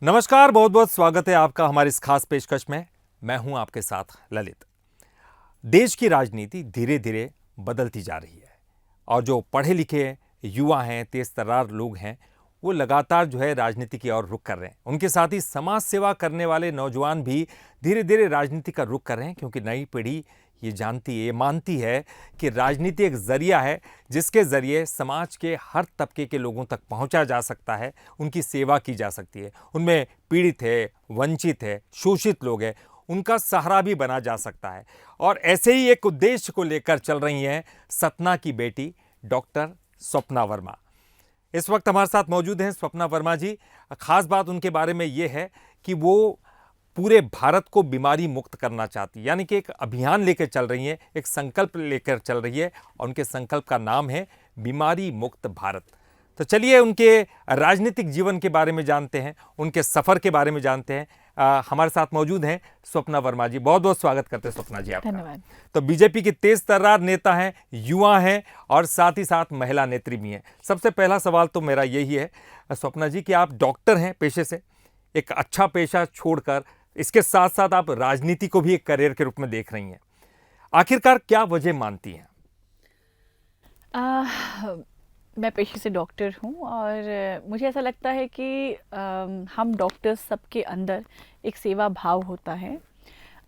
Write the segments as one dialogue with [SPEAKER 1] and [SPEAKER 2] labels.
[SPEAKER 1] नमस्कार, बहुत बहुत स्वागत है आपका हमारी इस खास पेशकश में। मैं हूं आपके साथ ललित। देश की राजनीति धीरे धीरे बदलती जा रही है और जो पढ़े लिखे युवा हैं, तेज तर्रार लोग हैं, वो लगातार राजनीति की ओर रुख कर रहे हैं। उनके साथ ही समाज सेवा करने वाले नौजवान भी धीरे धीरे राजनीति का रुख कर रहे हैं, क्योंकि नई पीढ़ी ये मानती है कि राजनीति एक जरिया है जिसके जरिए समाज के हर तबके के लोगों तक पहुंचा जा सकता है, उनकी सेवा की जा सकती है। उनमें पीड़ित है, वंचित है, शोषित लोग हैं, उनका सहारा भी बना जा सकता है। और ऐसे ही एक उद्देश्य को लेकर चल रही हैं सतना की बेटी डॉक्टर स्वप्ना वर्मा। इस वक्त हमारे साथ मौजूद हैं स्वप्ना वर्मा जी। खास बात उनके बारे में ये है कि वो पूरे भारत को बीमारी मुक्त करना चाहती है, यानी कि एक अभियान लेकर चल रही है, एक संकल्प लेकर चल रही है और उनके संकल्प का नाम है बीमारी मुक्त भारत। तो चलिए उनके राजनीतिक जीवन के बारे में जानते हैं, उनके सफर के बारे में जानते हैं। हमारे साथ मौजूद हैं स्वप्ना वर्मा जी। बहुत बहुत स्वागत करते हैं स्वप्ना जी आपका।
[SPEAKER 2] धन्यवाद।
[SPEAKER 1] तो बीजेपी की तेज तर्रार नेता हैं, युवा हैं और साथ ही साथ महिला नेत्री भी हैं। सबसे पहला सवाल तो मेरा यही है स्वप्ना जी कि आप डॉक्टर हैं पेशे से, एक अच्छा पेशा छोड़कर इसके साथ साथ आप राजनीति को भी एक करियर के रूप में देख रही हैं। आखिरकार क्या वजह मानती हैं?
[SPEAKER 2] मैं पेशे से डॉक्टर हूँ और मुझे ऐसा लगता है कि हम डॉक्टर्स सबके अंदर एक सेवा भाव होता है।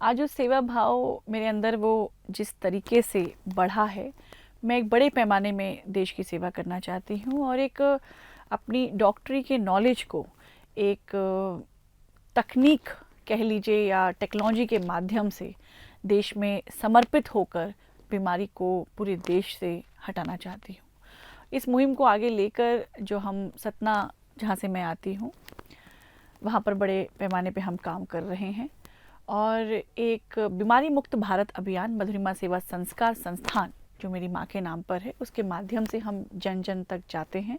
[SPEAKER 2] आज जो सेवा भाव मेरे अंदर वो जिस तरीके से बढ़ा है, मैं एक बड़े पैमाने में देश की सेवा करना चाहती हूँ और एक अपनी डॉक्टरी के नॉलेज को एक तकनीक कह लीजिए या टेक्नोलॉजी के माध्यम से देश में समर्पित होकर बीमारी को पूरे देश से हटाना चाहती हूँ। इस मुहिम को आगे लेकर जो हम सतना, जहाँ से मैं आती हूँ, वहाँ पर बड़े पैमाने पे हम काम कर रहे हैं और एक बीमारी मुक्त भारत अभियान मधुरिमा सेवा संस्कार संस्थान जो मेरी माँ के नाम पर है, उसके माध्यम से हम जन जन तक जाते हैं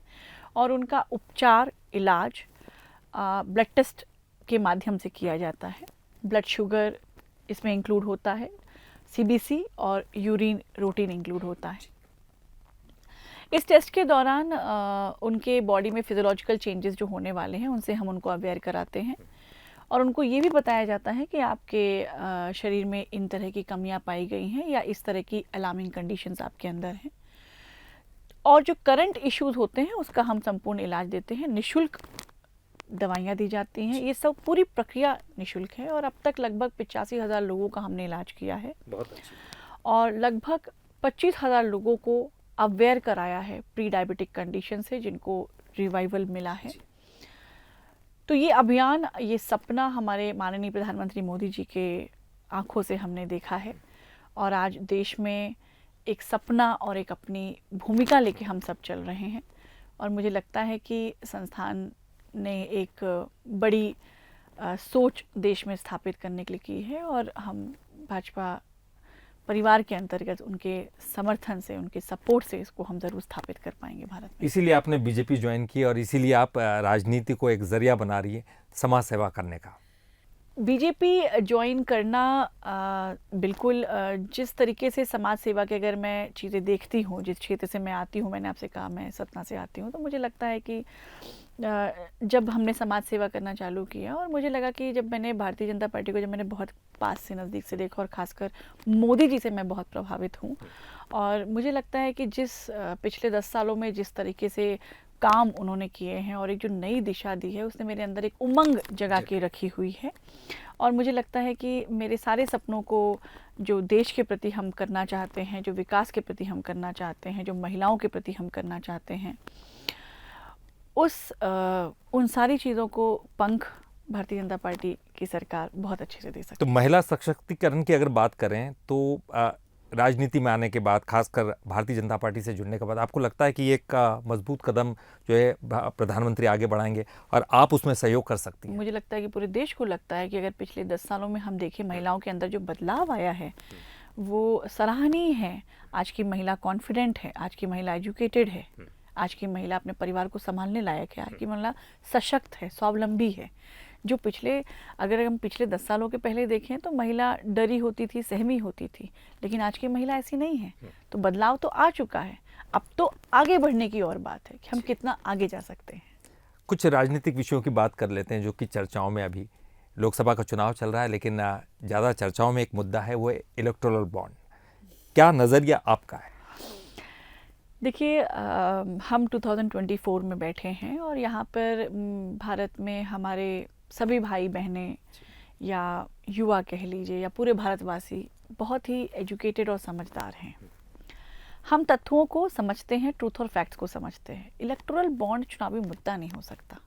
[SPEAKER 2] और उनका उपचार, इलाज ब्लड टेस्ट के माध्यम से किया जाता है। ब्लड शुगर इसमें इंक्लूड होता है, सीबीसी और यूरिन रूटीन इंक्लूड होता है। इस टेस्ट के दौरान उनके बॉडी में फिजियोलॉजिकल चेंजेस जो होने वाले हैं उनसे हम उनको अवेयर कराते हैं और उनको ये भी बताया जाता है कि आपके शरीर में इन तरह की कमियां पाई गई हैं या इस तरह की अलार्मिंग कंडीशंस आपके अंदर हैं और जो करंट इश्यूज होते हैं उसका हम संपूर्ण इलाज देते हैं। निःशुल्क दवाइयाँ दी जाती हैं। ये सब पूरी प्रक्रिया निःशुल्क है और अब तक लगभग 85,000 लोगों का हमने इलाज किया है।
[SPEAKER 1] बहुत अच्छी।
[SPEAKER 2] और लगभग 25,000 लोगों को अवेयर कराया है प्री डायबिटिक कंडीशन से, जिनको रिवाइवल मिला है। तो ये अभियान, ये सपना हमारे माननीय प्रधानमंत्री मोदी जी के आंखों से हमने देखा है और आज देश में एक सपना और एक अपनी भूमिका लेके हम सब चल रहे हैं और मुझे लगता है कि संस्थान ने एक बड़ी सोच देश में स्थापित करने के लिए की है और हम भाजपा परिवार के अंतर्गत उनके समर्थन से, उनके सपोर्ट से इसको हम ज़रूर स्थापित कर पाएंगे भारत में।
[SPEAKER 1] इसीलिए आपने बीजेपी ज्वाइन की और इसीलिए आप राजनीति को एक जरिया बना रही है समाज सेवा करने का।
[SPEAKER 2] बीजेपी ज्वाइन करना बिल्कुल जिस तरीके से समाज सेवा के अगर मैं चीज़ें देखती हूँ, जिस क्षेत्र से मैं आती हूँ, मैंने आपसे कहा मैं सतना से आती हूँ, तो मुझे लगता है कि जब हमने समाज सेवा करना चालू किया और मुझे लगा कि जब मैंने भारतीय जनता पार्टी को जब मैंने बहुत पास से, नज़दीक से देखा और ख़ासकर मोदी जी से मैं बहुत प्रभावित हूँ और मुझे लगता है कि जिस पिछले 10 सालों में जिस तरीके से काम उन्होंने किए हैं और एक जो नई दिशा दी है, उसने मेरे अंदर एक उमंग जगा के रखी हुई है और मुझे लगता है कि मेरे सारे सपनों को जो देश के प्रति हम करना चाहते हैं, जो विकास के प्रति हम करना चाहते हैं, जो महिलाओं के प्रति हम करना चाहते हैं, उन सारी चीज़ों को पंख भारतीय जनता पार्टी की सरकार बहुत अच्छे से दे सकती है।
[SPEAKER 1] तो महिला सशक्तिकरण की अगर बात करें तो राजनीति में आने के बाद, खासकर भारतीय जनता पार्टी से जुड़ने के बाद, आपको लगता है कि एक मजबूत कदम जो है प्रधानमंत्री आगे बढ़ाएंगे और आप उसमें सहयोग कर सकती हैं?
[SPEAKER 2] मुझे लगता है कि पूरे देश को लगता है कि अगर पिछले 10 सालों में हम देखें महिलाओं के अंदर जो बदलाव आया है वो सराहनीय है। आज की महिला कॉन्फिडेंट है, आज की महिला एजुकेटेड है, आज की महिला अपने परिवार को संभालने लायक है, आज की महिला सशक्त है, स्वावलंबी है। जो अगर हम पिछले 10 सालों के पहले देखें तो महिला डरी होती थी, सहमी होती थी, लेकिन आज की महिला ऐसी नहीं है। तो बदलाव तो आ चुका है, अब तो आगे बढ़ने की और बात है कि हम कितना आगे जा सकते हैं।
[SPEAKER 1] कुछ राजनीतिक विषयों की बात कर लेते हैं जो कि चर्चाओं में अभी लोकसभा का चुनाव चल रहा है, लेकिन ज़्यादा चर्चाओं में एक मुद्दा है, वो है इलेक्टोरल बॉन्ड। क्या नज़रिया आपका है?
[SPEAKER 2] देखिए, हम 2024 में बैठे हैं और यहाँ पर भारत में हमारे सभी भाई बहनें या युवा कह लीजिए या पूरे भारतवासी बहुत ही एजुकेटेड और समझदार हैं। हम तथ्यों को समझते हैं, ट्रूथ और फैक्ट्स को समझते हैं। इलेक्टोरल बॉन्ड चुनावी मुद्दा नहीं हो सकता।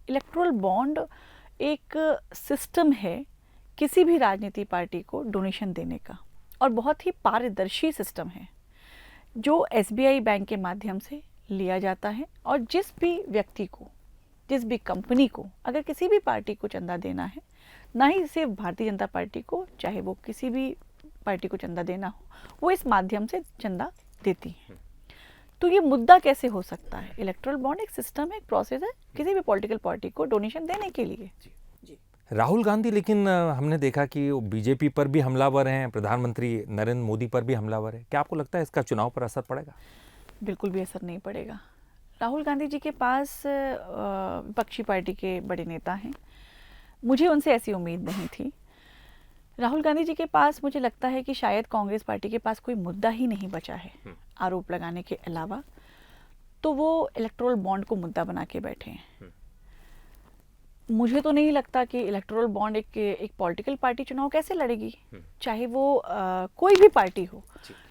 [SPEAKER 2] इलेक्टोरल बॉन्ड एक सिस्टम है किसी भी राजनीतिक पार्टी को डोनेशन देने का, और बहुत ही पारदर्शी सिस्टम है जो SBI बैंक के माध्यम से लिया जाता है। और जिस भी व्यक्ति को, जिस भी कंपनी को अगर किसी भी पार्टी को चंदा देना है, ना ही सिर्फ भारतीय जनता पार्टी को, चाहे वो किसी भी पार्टी को चंदा देना हो, वो इस माध्यम से चंदा देती है। तो ये मुद्दा कैसे हो सकता है? इलेक्टोरल बॉन्ड एक सिस्टम है, एक प्रोसेस है किसी भी पॉलिटिकल पार्टी को डोनेशन देने के लिए।
[SPEAKER 1] राहुल गांधी लेकिन हमने देखा कि वो बीजेपी पर भी हमलावर हैं, प्रधानमंत्री नरेंद्र मोदी पर भी हमलावर है। क्या आपको लगता है इसका चुनाव पर असर पड़ेगा?
[SPEAKER 2] बिल्कुल भी असर नहीं पड़ेगा। राहुल गांधी जी के पास विपक्षी पार्टी के बड़े नेता हैं, मुझे उनसे ऐसी उम्मीद नहीं थी। राहुल गांधी जी के पास मुझे लगता है कि शायद कांग्रेस पार्टी के पास कोई मुद्दा ही नहीं बचा है आरोप लगाने के अलावा, तो वो इलेक्टोरल बॉन्ड को मुद्दा बना के बैठे हैं। मुझे तो नहीं लगता कि इलेक्टोरल बॉन्ड एक पॉलिटिकल पार्टी चुनाव कैसे लड़ेगी, चाहे वो कोई भी पार्टी हो,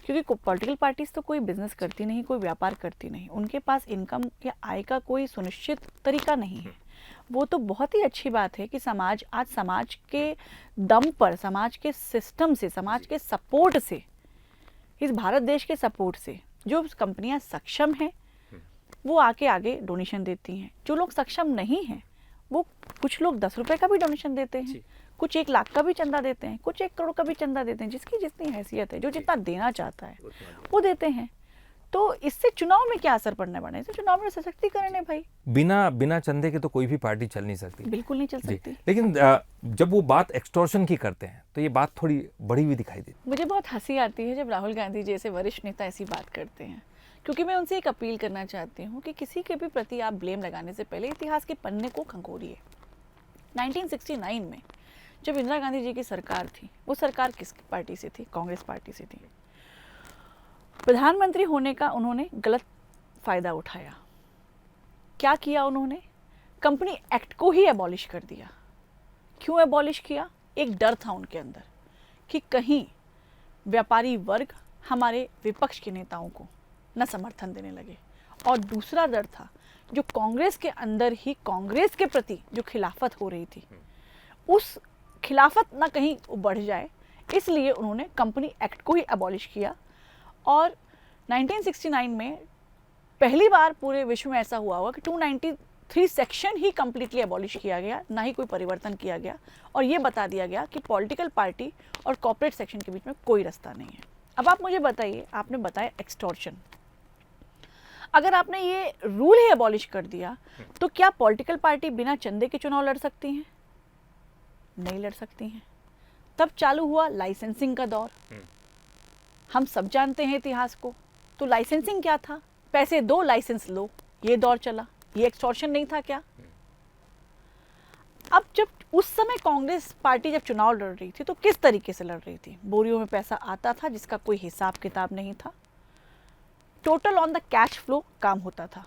[SPEAKER 2] क्योंकि पॉलिटिकल पार्टीज तो कोई बिजनेस करती नहीं, कोई व्यापार करती नहीं, उनके पास इनकम या आय का कोई सुनिश्चित तरीका नहीं है। वो तो बहुत ही अच्छी बात है कि समाज आज समाज के दम पर, समाज के सिस्टम से, समाज के सपोर्ट से, इस भारत देश के सपोर्ट से जो कंपनियां सक्षम हैं वो आगे डोनेशन देती हैं। जो लोग सक्षम नहीं हैं, वो कुछ लोग 10 रुपए का भी डोनेशन देते हैं, कुछ 1 लाख का भी चंदा देते हैं, कुछ 1 करोड़ का भी चंदा देते हैं। जिसकी जितनी हैसियत है, जो जितना देना चाहता है वो देते हैं। तो इससे चुनाव में क्या असर पड़ने वाला है? इससे चुनाव में सशक्तिकरण है भाई।
[SPEAKER 1] बिना चंदे के तो कोई भी पार्टी चल नहीं सकती।
[SPEAKER 2] बिल्कुल नहीं चल सकती।
[SPEAKER 1] लेकिन जब वो बात एक्सटॉर्शन की करते हैं तो ये बात थोड़ी बड़ी हुई दिखाई देती।
[SPEAKER 2] मुझे बहुत हंसी आती है जब राहुल गांधी जैसे वरिष्ठ नेता ऐसी बात करते हैं, क्योंकि मैं उनसे एक अपील करना चाहती हूँ कि किसी के भी प्रति आप ब्लेम लगाने से पहले इतिहास के पन्ने को खंगोरिए। 1969 में जब इंदिरा गांधी जी की सरकार थी, वो सरकार किस पार्टी से थी? कांग्रेस पार्टी से थी। प्रधानमंत्री होने का उन्होंने गलत फायदा उठाया। क्या किया उन्होंने? कंपनी एक्ट को ही एबॉलिश कर दिया। क्यों एबॉलिश किया? एक डर था उनके अंदर कि कहीं व्यापारी वर्ग हमारे विपक्ष के नेताओं को न समर्थन देने लगे। और दूसरा डर था जो कांग्रेस के अंदर ही कांग्रेस के प्रति जो खिलाफत हो रही थी, उस खिलाफत ना कहीं बढ़ जाए, इसलिए उन्होंने कंपनी एक्ट को ही एबॉलिश किया। और 1969 में पहली बार पूरे विश्व में ऐसा हुआ होगा कि 293 सेक्शन ही कंप्लीटली एबॉलिश किया गया, ना ही कोई परिवर्तन किया गया, और ये बता दिया गया कि पॉलिटिकल पार्टी और कॉर्पोरेट सेक्शन के बीच में कोई रास्ता नहीं है। अब आप मुझे बताइए, आपने बताया एक्सटॉर्शन, अगर आपने ये रूल ही एबॉलिश कर दिया तो क्या पॉलिटिकल पार्टी बिना चंदे के चुनाव लड़ सकती हैं? नहीं लड़ सकती हैं। तब चालू हुआ लाइसेंसिंग का दौर। हम सब जानते हैं इतिहास को। तो लाइसेंसिंग क्या था? पैसे दो, लाइसेंस लो, ये दौर चला। ये एक्सटॉर्शन नहीं था क्या? अब जब उस समय कांग्रेस पार्टी जब चुनाव लड़ रही थी तो किस तरीके से लड़ रही थी? बोरियों में पैसा आता था जिसका कोई हिसाब किताब नहीं था। Total on the cash flow काम होता था।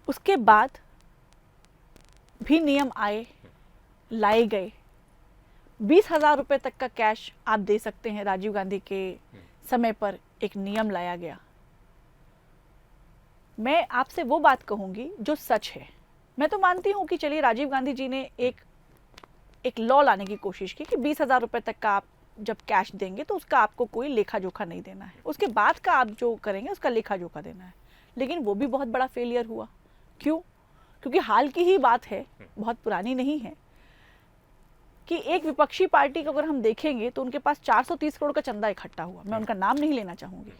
[SPEAKER 2] उसके बाद भी नियम आए, लाए गए। 20,000 रुपए तक का कैश आप दे सकते हैं। राजीव गांधी के समय पर एक नियम लाया गया। मैं आपसे वो बात कहूंगी जो सच है। मैं तो मानती हूं कि चलिए राजीव गांधी जी ने एक लॉ लाने की कोशिश की कि 20,000 रुपए तक का आप जब कैश देंगे तो उसका आपको कोई लेखा जोखा नहीं देना है, उसके बाद का आप जो करेंगे उसका लेखा जोखा देना है। लेकिन वो भी बहुत बड़ा फेलियर हुआ। क्यों? क्योंकि हाल की ही बात है, बहुत पुरानी नहीं है, कि एक विपक्षी पार्टी को अगर हम देखेंगे तो उनके पास 430 करोड़ का चंदा इकट्ठा हुआ। मैं उनका नाम नहीं लेना चाहूँगी।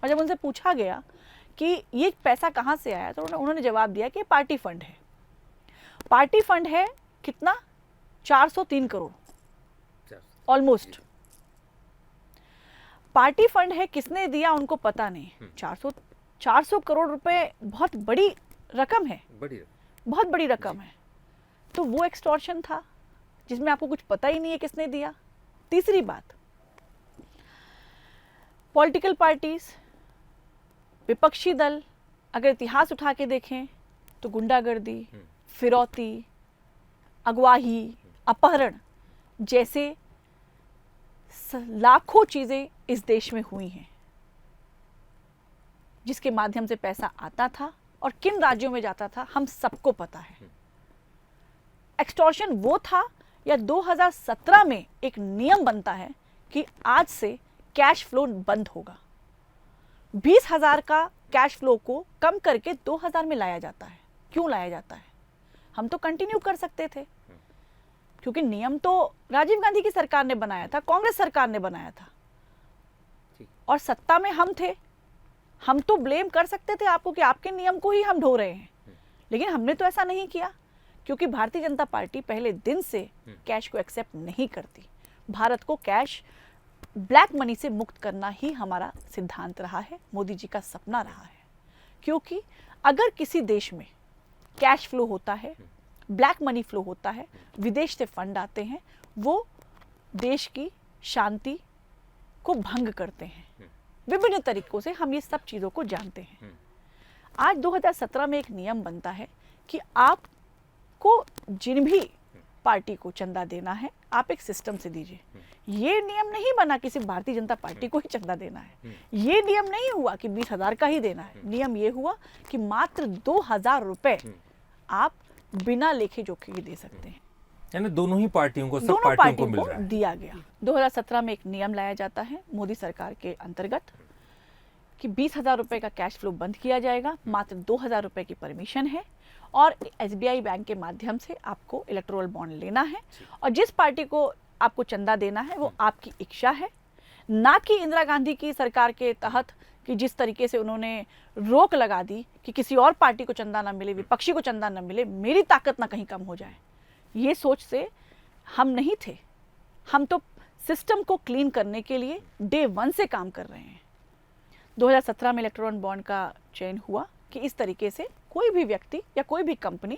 [SPEAKER 2] और जब उनसे पूछा गया कि ये पैसा कहाँ से आया तो उन्होंने जवाब दिया कि पार्टी फंड है। पार्टी फंड है कितना? 403 करोड़ ऑलमोस्ट। पार्टी फंड है, किसने दिया उनको पता नहीं। 400 करोड़ रुपए बहुत बड़ी रकम है, बहुत बड़ी रकम है। तो वो एक्सटॉर्शन था जिसमें आपको कुछ पता ही नहीं है किसने दिया। तीसरी बात, पॉलिटिकल पार्टीज, विपक्षी दल अगर इतिहास उठा के देखें तो गुंडागर्दी, फिरौती, अगवाही, अपहरण जैसे लाखों चीजें इस देश में हुई हैं जिसके माध्यम से पैसा आता था और किन राज्यों में जाता था हम सबको पता है। एक्सटॉर्शन वो था या 2017 में एक नियम बनता है कि आज से कैश फ्लो बंद होगा। 20,000 का कैश फ्लो को कम करके 2,000 में लाया जाता है। क्यों लाया जाता है? हम तो कंटिन्यू कर सकते थे क्योंकि नियम तो राजीव गांधी की सरकार ने बनाया था, कांग्रेस सरकार ने बनाया था और सत्ता में हम थे। हम तो ब्लेम कर सकते थे आपको कि आपके नियम को ही हम ढो रहे हैं, लेकिन हमने तो ऐसा नहीं किया क्योंकि भारतीय जनता पार्टी पहले दिन से कैश को एक्सेप्ट नहीं करती। भारत को कैश, ब्लैक मनी से मुक्त करना ही हमारा सिद्धांत रहा है, मोदी जी का सपना रहा है। क्योंकि अगर किसी देश में कैश फ्लो होता है, ब्लैक मनी फ्लो होता है, विदेश से फंड आते हैं, वो देश की शांति को भंग करते हैं। विभिन्न तरीकों से हम ये सब चीज़ों को जानते हैं। आज 2017 में एक नियम बनता है कि आपको जिन भी पार्टी को चंदा देना है आप एक सिस्टम से दीजिए। ये नियम नहीं बना कि सिर्फ भारतीय जनता पार्टी को ही चंदा देना है। ये नियम नहीं हुआ कि 20,000 का ही देना है। नियम ये हुआ कि मात्र 2,000 रुपए आप बिना लेखे जोखे के दे सकते हैं।
[SPEAKER 1] यानी दोनों ही पार्टियों को, सब
[SPEAKER 2] दोनों
[SPEAKER 1] पार्टियों को
[SPEAKER 2] पार्टियों
[SPEAKER 1] मिल
[SPEAKER 2] को
[SPEAKER 1] रहा है।
[SPEAKER 2] दिया गया। 2017 में एक नियम लाया जाता है मोदी सरकार के अंतर्गत कि 20,000 रुपए का कैश फ्लो बंद किया जाएगा। मात्र 2,000 रुपए की परमिशन है और SBI बैंक के माध्यम से आपको इलेक्टोरल बॉन्ड लेना है और जिस पार्टी को आपको चंदा देना है वो आपकी इच्छा है, ना कि इंदिरा गांधी की सरकार के तहत कि जिस तरीके से उन्होंने रोक लगा दी कि किसी और पार्टी को चंदा ना मिले, विपक्षी को चंदा ना मिले, मेरी ताकत ना कहीं कम हो जाए। ये सोच से हम नहीं थे। हम तो सिस्टम को क्लीन करने के लिए डे 1 से काम कर रहे हैं। 2017 में इलेक्टोरल बॉन्ड का चयन हुआ कि इस तरीके से कोई भी व्यक्ति या कोई भी कंपनी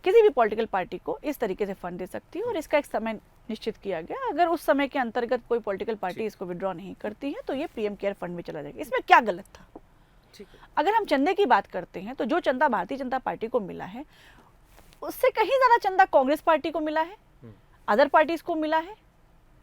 [SPEAKER 2] किसी भी पॉलिटिकल पार्टी को इस तरीके से फंड दे सकती है और इसका एक समय निश्चित किया गया। अगर उस समय के अंतर्गत कोई पॉलिटिकल पार्टी इसको विड्रॉ नहीं करती है तो ये PM केयर फंड में चला जाएगा। इसमें क्या गलत था? अगर हम चंदे की बात करते हैं तो जो चंदा भारतीय जनता पार्टी को मिला है उससे कहीं ज्यादा चंदा कांग्रेस पार्टी को मिला है, अदर पार्टीज को मिला है,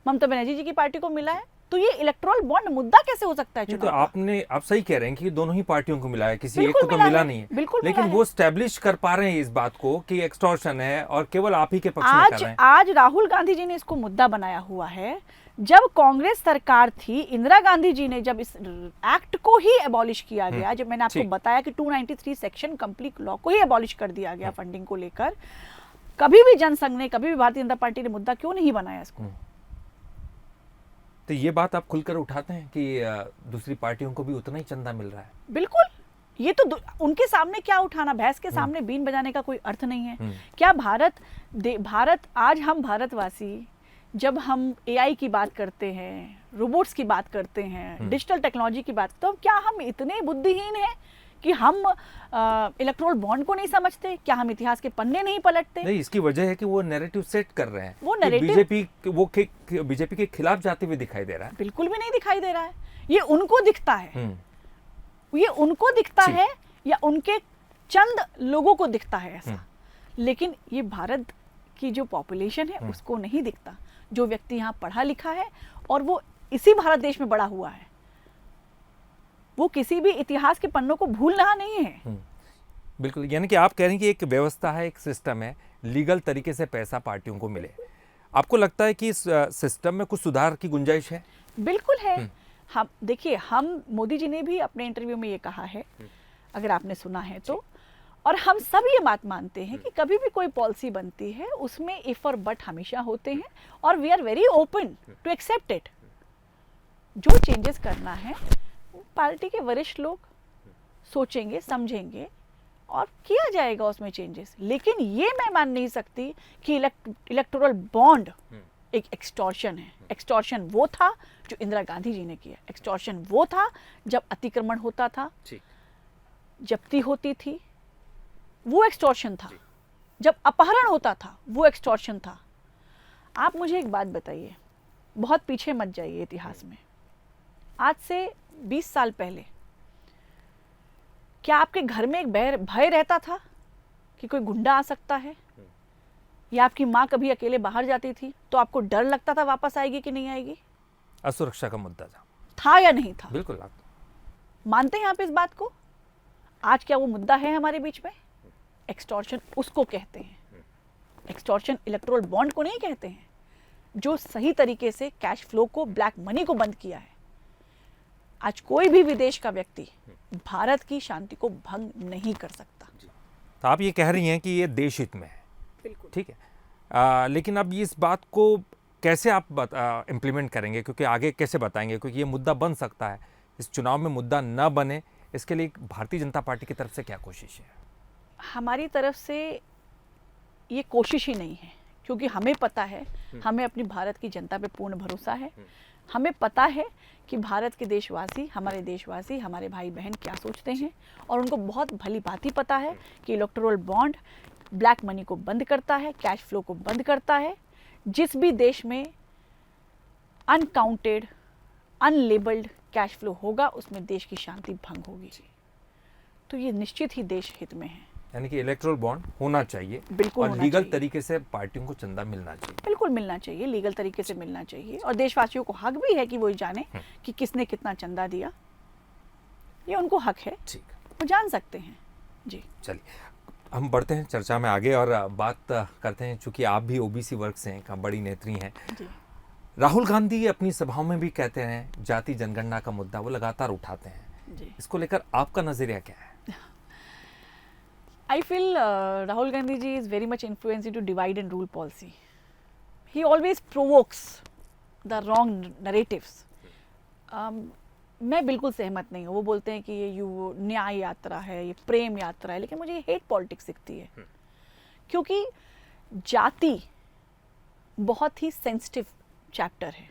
[SPEAKER 2] ममता बनर्जी जी की पार्टी को मिला है। तो ये इलेक्टोरल बॉन्ड मुद्दा कैसे हो सकता है
[SPEAKER 1] तो
[SPEAKER 2] चुनाव का?
[SPEAKER 1] आप सही कह रहे हैं कि दोनों ही पार्टियों को मिला है, किसी एक
[SPEAKER 2] बिल्कुल
[SPEAKER 1] को तो
[SPEAKER 2] मिला
[SPEAKER 1] मिला
[SPEAKER 2] है,
[SPEAKER 1] नहीं है,
[SPEAKER 2] बिल्कुल मिला
[SPEAKER 1] लेकिन
[SPEAKER 2] है।
[SPEAKER 1] वो स्टैब्लिश कर पा रहे हैं इस बात को कि एक्सटॉर्शन है और केवल आप ही के पक्ष में कर रहे हैं।
[SPEAKER 2] आज राहुल गांधी जी ने इसको मुद्दा बनाया हुआ है। जब कांग्रेस सरकार थी, इंदिरा गांधी जी ने जब इस एक्ट को ही एबॉलिश किया गया, जब मैंने आपको बताया कि 293 सेक्शन कंप्लीट लॉ को ही एबॉलिश कर दिया गया फंडिंग को लेकर, कभी भी जनसंघ ने, कभी भी भारतीय जनता पार्टी ने मुद्दा क्यों नहीं बनाया इसको?
[SPEAKER 1] तो ये बात आप खुलकर उठाते हैं कि दूसरी पार्टियों को भी उतना ही चंदा मिल रहा है?
[SPEAKER 2] बिल्कुल। ये तो उनके सामने क्या उठाना, भैंस के सामने बीन बजाने का कोई अर्थ नहीं है। क्या भारत आज हम भारतवासी जब हम AI की बात करते हैं, रोबोट्स की बात करते हैं, डिजिटल टेक्नोलॉजी की बात, तो क्या हम इतने बुद्धिहीन हैं कि हम इलेक्टोरल बॉन्ड को नहीं समझते? क्या हम इतिहास के पन्ने नहीं पलटते?
[SPEAKER 1] नहीं, इसकी वजह है कि वो नैरेटिव सेट कर रहे हैं।
[SPEAKER 2] वो नैरेटिव
[SPEAKER 1] बीजेपी के खिलाफ जाते हुए दिखाई दे रहा है।
[SPEAKER 2] बिल्कुल भी नहीं दिखाई दे रहा है। ये उनको दिखता है, ये उनको दिखता है या उनके चंद लोगों को दिखता है ऐसा, लेकिन ये भारत की जो पॉपुलेशन है उसको नहीं दिखता। जो व्यक्ति यहाँ पढ़ा लिखा है और वो इसी भारत देश में बड़ा हुआ है, वो किसी भी इतिहास के पन्नों को भूल रहा नहीं है।
[SPEAKER 1] बिल्कुल, यानी कि आप कह रहे हैं कि एक व्यवस्था है, एक सिस्टम है, लीगल तरीके से पैसा पार्टियों को मिले। आपको लगता है कि इस सिस्टम में कुछ सुधार की गुंजाइश है?
[SPEAKER 2] बिल्कुल है। हम देखिए, हम मोदी जी ने भी अपने इंटरव्यू में ये कहा है, अगर आपने सुना है तो, और हम सब ये बात मानते हैं कि कभी भी कोई पॉलिसी बनती है उसमें इफ और बट हमेशा होते हैं और we are very open to accept it. जो चेंजेस करना है पार्टी के वरिष्ठ लोग सोचेंगे, समझेंगे और किया जाएगा उसमें चेंजेस। लेकिन ये मैं मान नहीं सकती कि इलेक्टोरल बॉन्ड एक एक्सटॉर्शन है। एक्सटॉर्शन वो था जो इंदिरा गांधी जी ने किया, एक्सटॉर्शन वो था जब अतिक्रमण होता था, जब्ती होती थी वो एक्सटॉर्शन था, जब अपहरण होता था वो एक्सटॉर्शन था। आप मुझे एक बात बताइए, बहुत पीछे मत जाइए इतिहास में, आज से 20 साल पहले क्या आपके घर में एक भय रहता था कि कोई गुंडा आ सकता है? या आपकी माँ कभी अकेले बाहर जाती थी तो आपको डर लगता था वापस आएगी कि नहीं आएगी?
[SPEAKER 1] असुरक्षा का मुद्दा
[SPEAKER 2] था या नहीं था?
[SPEAKER 1] बिल्कुल। आप
[SPEAKER 2] मानते हैं आप इस बात को? आज क्या वो मुद्दा है हमारे बीच में? एक्सटॉर्शन उसको कहते हैं, एक्सटॉर्शन इलेक्टोरल बॉन्ड को नहीं कहते हैं, जो सही तरीके से कैश फ्लो को, ब्लैक मनी को बंद किया है। आज कोई भी विदेश का व्यक्ति भारत की शांति को भंग नहीं कर सकता।
[SPEAKER 1] तो आप ये कह रही हैं कि ये देश हित में है,
[SPEAKER 2] बिल्कुल
[SPEAKER 1] ठीक है। लेकिन अब इस बात को कैसे आप इम्प्लीमेंट करेंगे, क्योंकि आगे कैसे बताएंगे, क्योंकि ये मुद्दा बन सकता है, इस चुनाव में मुद्दा न बने, इसके लिए भारतीय जनता पार्टी की तरफ से क्या कोशिश है?
[SPEAKER 2] हमारी तरफ से ये कोशिश ही नहीं है, क्योंकि हमें पता है, हमें अपनी भारत की जनता पे पूर्ण भरोसा है। हमें पता है कि भारत के देशवासी, हमारे भाई बहन क्या सोचते हैं, और उनको बहुत भली भांति पता है कि इलेक्टोरल बॉन्ड ब्लैक मनी को बंद करता है, कैश फ्लो को बंद करता है। जिस भी देश में अनकाउंटेड, अनलेबल्ड कैश फ्लो होगा, उसमें देश की शांति भंग होगी। तो ये निश्चित ही देश हित में है।
[SPEAKER 1] यानी कि इलेक्टोरल बॉन्ड होना चाहिए,
[SPEAKER 2] बिल्कुल
[SPEAKER 1] और
[SPEAKER 2] होना
[SPEAKER 1] लीगल
[SPEAKER 2] चाहिए।
[SPEAKER 1] तरीके से पार्टियों को चंदा मिलना चाहिए।
[SPEAKER 2] बिल्कुल मिलना चाहिए, लीगल तरीके से मिलना चाहिए, और देशवासियों को हक भी है कि वो जाने कि किसने कितना चंदा दिया। ये उनको हक है,
[SPEAKER 1] ठीक,
[SPEAKER 2] वो जान सकते हैं। जी
[SPEAKER 1] चलिए हम बढ़ते हैं चर्चा में आगे और बात करते हैं, चूंकि आप भी ओबीसी वर्ग से हैं, बड़ी नेत्री हैं।
[SPEAKER 2] जी
[SPEAKER 1] राहुल गांधी अपनी सभाओं में भी कहते हैं, जाति जनगणना का मुद्दा वो लगातार उठाते हैं।
[SPEAKER 2] जी
[SPEAKER 1] इसको लेकर आपका नजरिया क्या है?
[SPEAKER 2] I feel Rahul Gandhi ji is very much influenced into divide and rule policy. He always provokes the wrong narratives. मैं बिल्कुल सहमत नहीं हूँ। वो बोलते हैं कि ये न्याय यात्रा है, ये प्रेम यात्रा है, लेकिन मुझे ये हेट पॉलिटिक्स दिखती है, क्योंकि जाति बहुत ही सेंसिटिव चैप्टर है।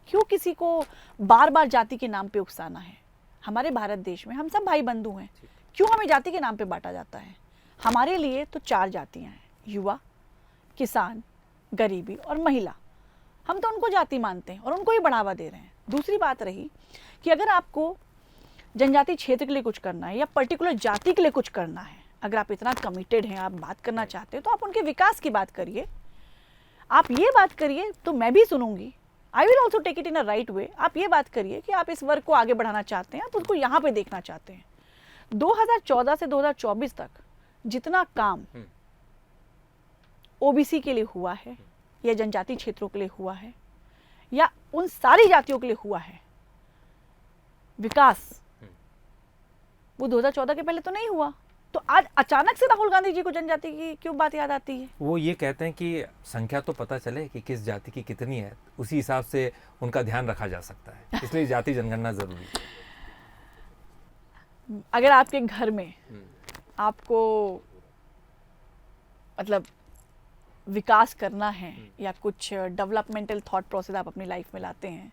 [SPEAKER 2] क्यों किसी को बार बार जाति के नाम पे उकसाना है? हमारे भारत देश में हम सब भाई बंधु हैं, क्यों हमें जाति के नाम पे बांटा जाता है? हमारे लिए तो 4 जातियां हैं, युवा, किसान, गरीबी और महिला। हम तो उनको जाति मानते हैं और उनको ही बढ़ावा दे रहे हैं। दूसरी बात रही कि अगर आपको जनजाति क्षेत्र के लिए कुछ करना है या पर्टिकुलर जाति के लिए कुछ करना है, अगर आप इतना कमिटेड हैं, आप बात करना चाहते हैं, तो आप उनके विकास की बात करिए। आप ये बात करिए तो मैं भी सुनूंगी, I will also take it in a right way. आप ये बात करिए कि आप इस वर्ग को आगे बढ़ाना चाहते हैं, आप उसको यहाँ पे देखना चाहते हैं। 2014 से 2024 तक जितना काम ओबीसी के लिए हुआ है या जनजाति क्षेत्रों के लिए हुआ है या उन सारी जातियों के लिए हुआ है विकास, वो 2014 के पहले तो नहीं हुआ। तो आज अचानक से राहुल गांधी जी को जनजाति की क्यों बात याद आती है?
[SPEAKER 1] वो ये कहते हैं कि संख्या तो पता चले कि किस जाति की कितनी है, उसी हिसाब से उनका ध्यान रखा जा सकता है, इसलिए जाति जनगणना जरूरी है।
[SPEAKER 2] अगर आपके घर में आपको मतलब विकास करना है या कुछ डेवलपमेंटल थॉट प्रोसेस आप अपनी लाइफ में लाते हैं,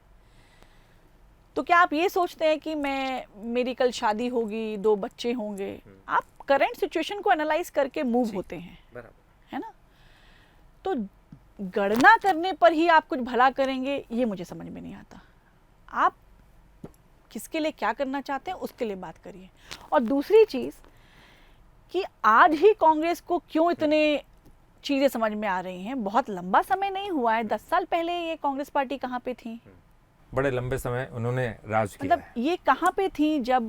[SPEAKER 2] तो क्या आप ये सोचते हैं कि मेरी कल शादी होगी, 2 बच्चे होंगे? आप करंट सिचुएशन को एनालाइज करके मूव होते हैं, है ना? तो गणना करने पर ही आप कुछ भला करेंगे, ये मुझे समझ में नहीं आता। आप किसके लिए क्या करना चाहते हैं उसके लिए बात करिए। और दूसरी चीज कि आज ही कांग्रेस को क्यों इतने चीजें समझ में आ रही हैं, बहुत लंबा समय नहीं हुआ है। 10 साल पहले ये कांग्रेस पार्टी कहाँ पे थी?
[SPEAKER 1] बड़े लंबे समय उन्होंने राज किया
[SPEAKER 2] मतलब
[SPEAKER 1] है।
[SPEAKER 2] ये कहाँ पे थी जब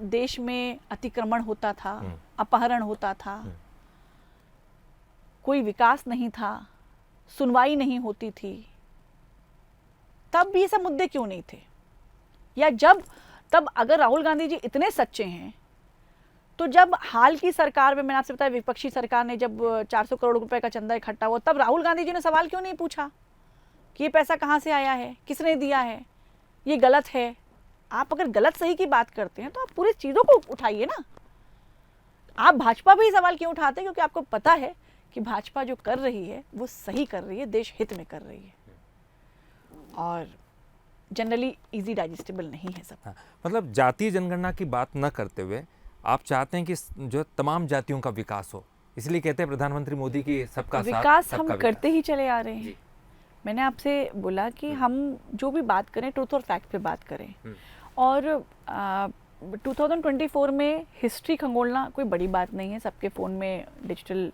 [SPEAKER 2] देश में अतिक्रमण होता था, अपहरण होता था, कोई विकास नहीं था, सुनवाई नहीं होती थी, तब ये सब मुद्दे क्यों नहीं थे? या तब अगर राहुल गांधी जी इतने सच्चे हैं, तो जब हाल की सरकार में, मैंने आपसे बताया विपक्षी सरकार ने जब 400 करोड़ रुपए का चंदा इकट्ठा हुआ, तब राहुल गांधी जी ने सवाल क्यों नहीं पूछा कि ये पैसा कहाँ से आया है, किसने दिया है, ये गलत है? आप अगर गलत सही की बात करते हैं तो आप पूरी चीज़ों को उठाइए ना। आप भाजपा भी सवाल क्यों उठाते हैं? क्योंकि आपको पता है कि भाजपा जो कर रही है वो सही कर रही है, देश हित में कर रही है, और जनरली इजी डाइजेस्टेबल नहीं है सब।
[SPEAKER 1] हाँ, मतलब जातीय जनगणना की बात न करते हुए आप चाहते हैं कि जो तमाम जातियों का विकास हो, इसलिए कहते हैं प्रधानमंत्री मोदी की सबका साथ
[SPEAKER 2] विकास
[SPEAKER 1] सबका
[SPEAKER 2] हम
[SPEAKER 1] विकास।
[SPEAKER 2] करते ही चले आ रहे हैं।
[SPEAKER 1] जी।
[SPEAKER 2] मैंने आपसे बोला कि हम जो भी बात करें ट्रूथ और फैक्ट पे बात करें। और 2024 में हिस्ट्री खंगोलना कोई बड़ी बात नहीं है। सबके फ़ोन में डिजिटल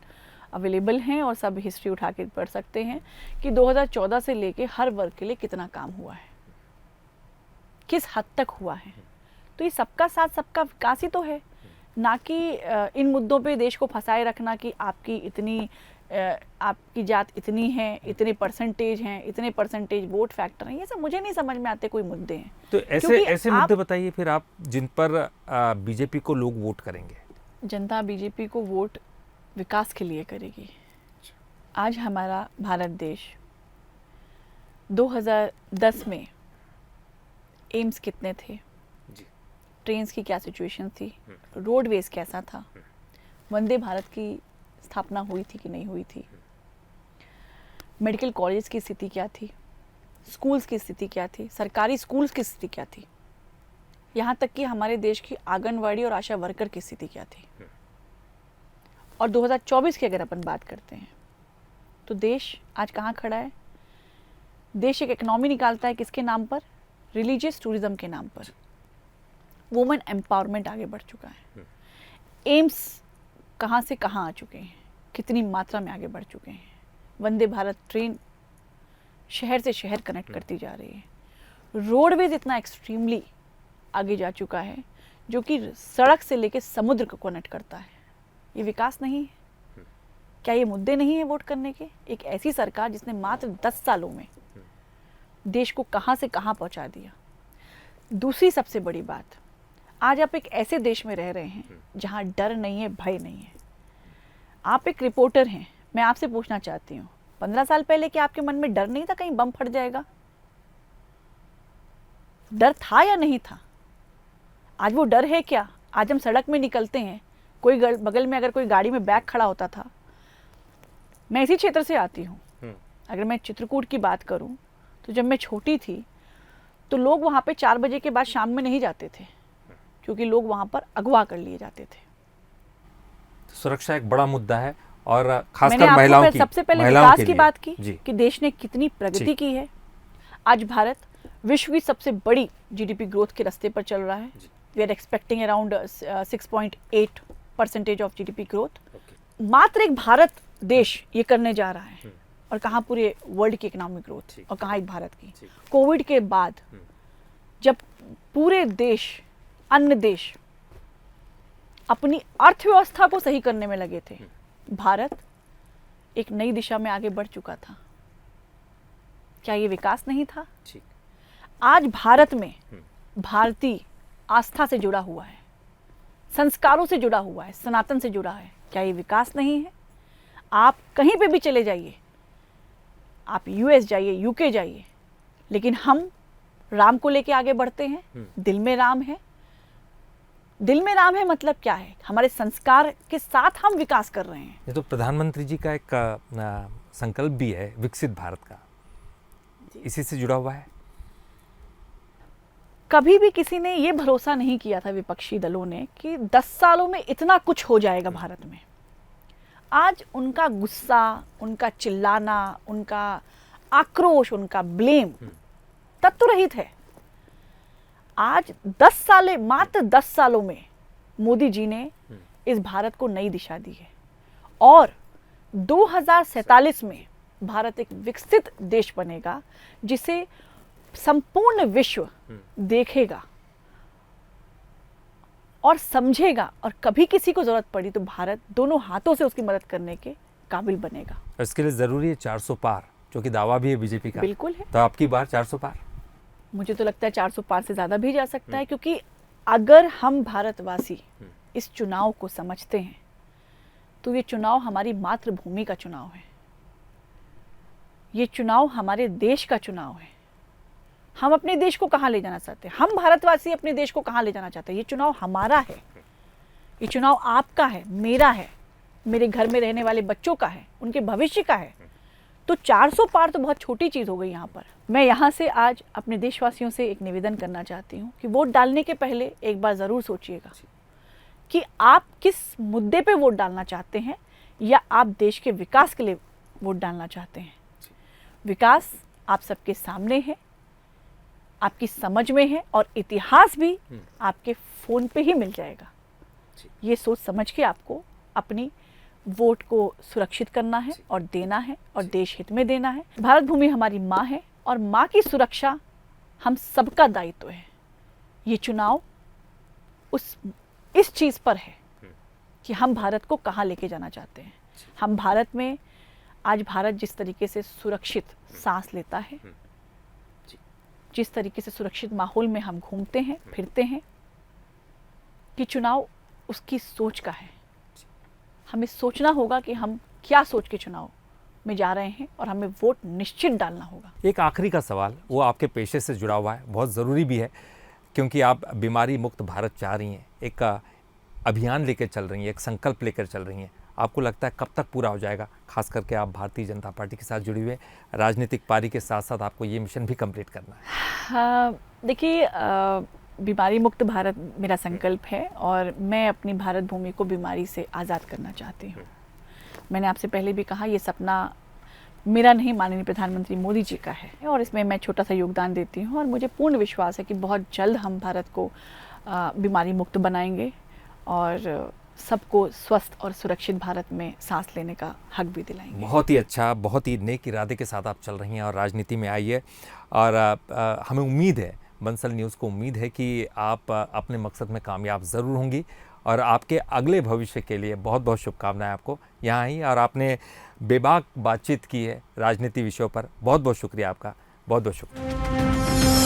[SPEAKER 2] अवेलेबल हैं और सब हिस्ट्री उठा के पढ़ सकते हैं कि 2014 से लेके हर वर्ग के लिए कितना काम हुआ है, किस हद तक हुआ है। तो ये सबका साथ सबका विकास ही तो है, ना कि इन मुद्दों पे देश को फंसाए रखना कि आपकी इतनी आपकी जात इतनी है, इतने परसेंटेज हैं, इतने परसेंटेज वोट फैक्टर हैं। ये सब मुझे नहीं समझ में आते कोई मुद्दे हैं।
[SPEAKER 1] तो ऐसे मुद्दे बताइए फिर आप जिन पर बीजेपी को लोग वोट करेंगे।
[SPEAKER 2] जनता बीजेपी को वोट विकास के लिए करेगी। आज हमारा भारत देश 2010 में एम्स कितने थे, ट्रेन्स की क्या सिचुएशन थी, रोडवेज कैसा था, वंदे भारत की स्थापना हुई थी कि नहीं हुई थी, मेडिकल कॉलेज की स्थिति क्या थी, स्कूल्स की स्थिति क्या थी, सरकारी स्कूल्स की स्थिति क्या थी, यहाँ तक कि हमारे देश की आंगनवाड़ी और आशा वर्कर की स्थिति क्या थी। और 2024 की अगर अपन बात करते हैं तो देश आज कहाँ खड़ा है। देश एक इकोनॉमी निकालता है किसके नाम पर, रिलीजियस टूरिज्म के नाम पर। वुमेन एम्पावरमेंट आगे बढ़ चुका है। एम्स कहाँ से कहाँ आ चुके हैं, कितनी मात्रा में आगे बढ़ चुके हैं। वंदे भारत ट्रेन शहर से शहर कनेक्ट करती जा रही है। रोडवेज इतना एक्सट्रीमली आगे जा चुका है जो कि सड़क से लेकर समुद्र को कनेक्ट करता है। ये विकास नहीं है? क्या ये मुद्दे नहीं है वोट करने के? एक ऐसी सरकार जिसने मात्र 10 सालों में देश को कहाँ से कहाँ पहुँचा दिया। दूसरी सबसे बड़ी बात, आज आप एक ऐसे देश में रह रहे हैं जहाँ डर नहीं है, भय नहीं है। आप एक रिपोर्टर हैं, मैं आपसे पूछना चाहती हूँ, 15 साल पहले क्या आपके मन में डर नहीं था कहीं बम फट जाएगा? डर था या नहीं था? आज वो डर है क्या? आज हम सड़क में निकलते हैं, कोई बगल में अगर कोई गाड़ी में बैग खड़ा होता था। मैं इसी क्षेत्र से आती हूँ। अगर मैं चित्रकूट की बात करूँ तो जब मैं छोटी थी तो लोग वहाँ पे 4 बजे के बाद शाम में नहीं जाते थे, क्योंकि लोग वहाँ पर अगवा कर लिए जाते थे।
[SPEAKER 1] सुरक्षा एक बड़ा मुद्दा है और खासकर
[SPEAKER 2] मैंने
[SPEAKER 1] महिलाओं
[SPEAKER 2] आपको
[SPEAKER 1] की,
[SPEAKER 2] सबसे पहले
[SPEAKER 1] महिलाओं
[SPEAKER 2] विकास
[SPEAKER 1] के
[SPEAKER 2] की
[SPEAKER 1] लिए।
[SPEAKER 2] बात की
[SPEAKER 1] जी।
[SPEAKER 2] कि देश ने कितनी प्रगति की है। आज भारत विश्व की सबसे बड़ी जीडीपी ग्रोथ के रास्ते पर चल रहा है। We are expecting around 6.8% of GDP growth. मात्र एक भारत देश ये करने जा रहा है, और कहाँ पूरे वर्ल्ड की इकोनॉमिक ग्रोथ और कहाँ एक भारत की। कोविड के बाद जब पूरे देश, अन्य देश अपनी अर्थव्यवस्था को सही करने में लगे थे, भारत एक नई दिशा में आगे बढ़ चुका था। क्या ये विकास नहीं था? आज भारत में भारतीय आस्था से जुड़ा हुआ है, संस्कारों से जुड़ा हुआ है, सनातन से जुड़ा है। क्या ये विकास नहीं है? आप कहीं पे भी चले जाइए, आप यूएस जाइए, यूके जाइए, लेकिन हम राम को लेके आगे बढ़ते हैं। दिल में राम है। दिल में राम है मतलब क्या है? हमारे संस्कार के साथ हम विकास कर रहे हैं।
[SPEAKER 1] ये तो प्रधानमंत्री जी का एक संकल्प भी है, विकसित भारत का, इसी से जुड़ा हुआ है।
[SPEAKER 2] कभी भी किसी ने ये भरोसा नहीं किया था, विपक्षी दलों ने, कि 10 सालों में इतना कुछ हो जाएगा भारत में। आज उनका गुस्सा, उनका चिल्लाना, उनका आक्रोश, उनका ब्लेम तत्व रहित है। आज 10 साल, मात्र 10 सालों में मोदी जी ने इस भारत को नई दिशा दी है, और 2047 में भारत एक विकसित देश बनेगा जिसे संपूर्ण विश्व देखेगा और समझेगा, और कभी किसी को जरूरत पड़ी तो भारत दोनों हाथों से उसकी मदद करने के काबिल बनेगा।
[SPEAKER 1] इसके लिए जरूरी है 400 पार, जो कि दावा भी है बीजेपी का।
[SPEAKER 2] बिल्कुल है।
[SPEAKER 1] तो आपकी बार 400 पार?
[SPEAKER 2] मुझे तो लगता है 400 पार से ज्यादा भी जा सकता है, क्योंकि अगर हम भारतवासी इस चुनाव को समझते हैं तो ये चुनाव हमारी मातृभूमि का चुनाव है। ये चुनाव हमारे देश का चुनाव है। हम अपने देश को कहाँ ले जाना चाहते हैं? हम भारतवासी अपने देश को कहाँ ले जाना चाहते हैं? ये चुनाव हमारा है। ये चुनाव आपका है, मेरा है, मेरे घर में रहने वाले बच्चों का है, उनके भविष्य का है। तो 400 पार तो बहुत छोटी चीज़ हो गई यहाँ पर। मैं यहाँ से आज अपने देशवासियों से एक निवेदन करना चाहती हूँ कि वोट डालने के पहले एक बार ज़रूर सोचिएगा कि आप किस मुद्दे पे वोट डालना चाहते हैं या आप देश के विकास के लिए वोट डालना चाहते हैं। विकास आप सबके सामने है, आपकी समझ में है और इतिहास भी आपके फ़ोन पे ही मिल जाएगा। ये सोच समझ के आपको अपनी वोट को सुरक्षित करना है और देना है और देश हित में देना है। भारत भूमि हमारी माँ है और माँ की सुरक्षा हम सबका दायित्व है। ये चुनाव इस चीज़ पर है कि हम भारत को कहाँ लेके जाना चाहते हैं। हम भारत में आज भारत जिस तरीके से सुरक्षित सांस लेता है, जिस तरीके से सुरक्षित माहौल में हम घूमते हैं फिरते हैं, कि चुनाव उसकी सोच का है। हमें सोचना होगा कि हम क्या सोच के चुनाव में जा रहे हैं और हमें वोट निश्चित डालना होगा।
[SPEAKER 1] एक आखिरी का सवाल, वो आपके पेशे से जुड़ा हुआ है, बहुत ज़रूरी भी है, क्योंकि आप बीमारी मुक्त भारत चाह रही हैं, एक अभियान लेकर चल रही हैं, एक संकल्प लेकर चल रही हैं। आपको लगता है कब तक पूरा हो जाएगा? खास करके आप भारतीय जनता पार्टी के साथ जुड़ी हुए राजनीतिक पारी के साथ साथ आपको ये मिशन भी कंप्लीट करना है।
[SPEAKER 2] देखिए, बीमारी मुक्त भारत मेरा संकल्प है और मैं अपनी भारत भूमि को बीमारी से आज़ाद करना चाहती हूँ। मैंने आपसे पहले भी कहा, ये सपना मेरा नहीं, माननीय प्रधानमंत्री मोदी जी का है और इसमें मैं छोटा सा योगदान देती हूँ और मुझे पूर्ण विश्वास है कि बहुत जल्द हम भारत को बीमारी मुक्त बनाएंगे और सबको स्वस्थ और सुरक्षित भारत में सांस लेने का हक भी दिलाएंगे।
[SPEAKER 1] बहुत ही अच्छा, बहुत ही नेक इरादे के साथ आप चल रही हैं और राजनीति में आई है और हमें उम्मीद है, बंसल न्यूज़ को उम्मीद है कि आप अपने मकसद में कामयाब ज़रूर होंगी और आपके अगले भविष्य के लिए बहुत बहुत शुभकामनाएं आपको। यहाँ आई और आपने बेबाक बातचीत की है राजनीति विषयों पर। बहुत बहुत शुक्रिया आपका, बहुत बहुत शुक्रिया।